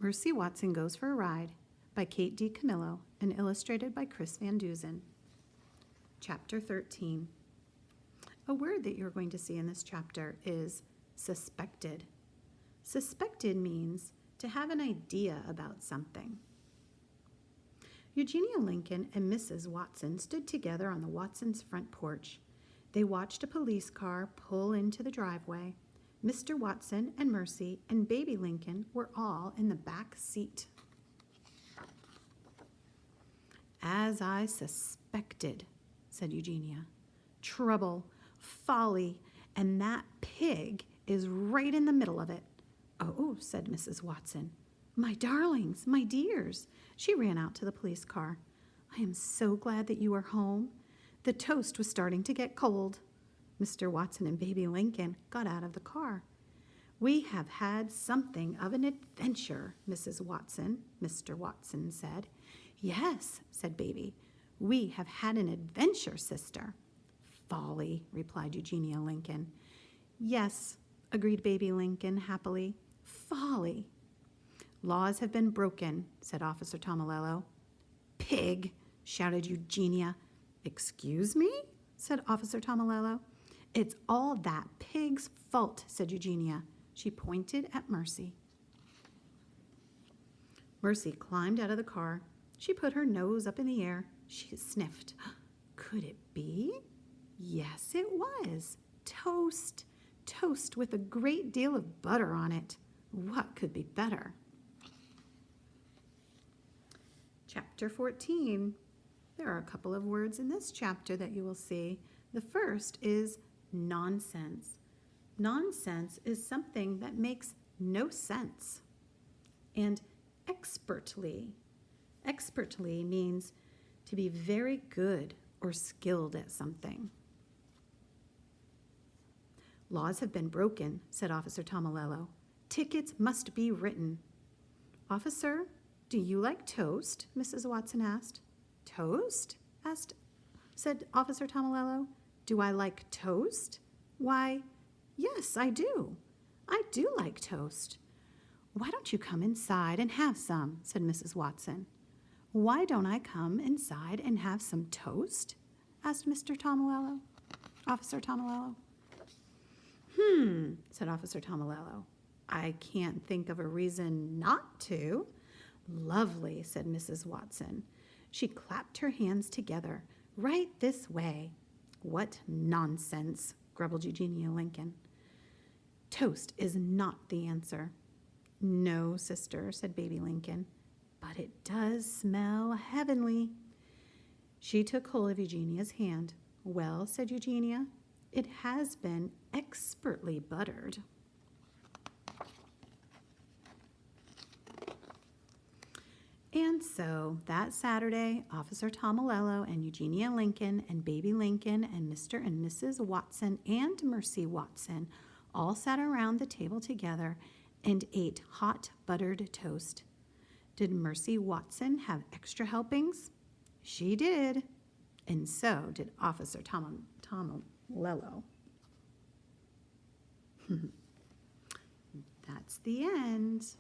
Mercy Watson Goes for a Ride by Kate D. Camillo and illustrated by Chris Van Duzen. Chapter 13. A word that you're going to see in this chapter is suspected. Suspected means to have an idea about something. Eugenia Lincoln and Mrs. Watson stood together on the Watsons' front porch. They watched a police car pull into the driveway. Mr. Watson and Mercy and baby Lincoln were all in the back seat. "As I suspected," said Eugenia. "Trouble, folly, and that pig is right in the middle of it." "Oh," said Mrs. Watson. "My darlings, my dears." She ran out to the police car. "I am so glad that you are home. The toast was starting to get cold." Mr. Watson and baby Lincoln got out of the car. "We have had something of an adventure, Mrs. Watson," Mr. Watson said. "Yes," said baby. "We have had an adventure, sister." "Folly," replied Eugenia Lincoln. "Yes," agreed baby Lincoln happily. "Folly." "Laws have been broken," said Officer Tomilello. "Pig!" shouted Eugenia. "Excuse me?" said Officer Tomilello. "It's all that pig's fault," said Eugenia. She pointed at Mercy. Mercy climbed out of the car. She put her nose up in the air. She sniffed. Could it be? Yes, it was. Toast. Toast with a great deal of butter on it. What could be better? Chapter 14. There are a couple of words in this chapter that you will see. The first is nonsense. Nonsense is something that makes no sense. And expertly. Expertly means to be very good or skilled at something. "Laws have been broken," said Officer Tomilello. "Tickets must be written." "Officer, do you like toast?" Mrs. Watson asked. "Toast?" said Officer Tomilello. "Do I like toast? Why, yes, I do. I do like toast." "Why don't you come inside and have some?" said Mrs. Watson. "Why don't I come inside and have some toast?" asked Officer Tomilello. Said Officer Tomilello. "I can't think of a reason not to." "Lovely," said Mrs. Watson. She clapped her hands together. "Right this way." "What nonsense," grumbled Eugenia Lincoln. "Toast is not the answer." "No, sister," said baby Lincoln, "but it does smell heavenly." She took hold of Eugenia's hand. "Well," said Eugenia, "it has been expertly buttered." And so that Saturday, Officer Tomilello and Eugenia Lincoln and baby Lincoln and Mr. and Mrs. Watson and Mercy Watson all sat around the table together and ate hot buttered toast. Did Mercy Watson have extra helpings? She did. And so did Officer Tomilello. That's the end.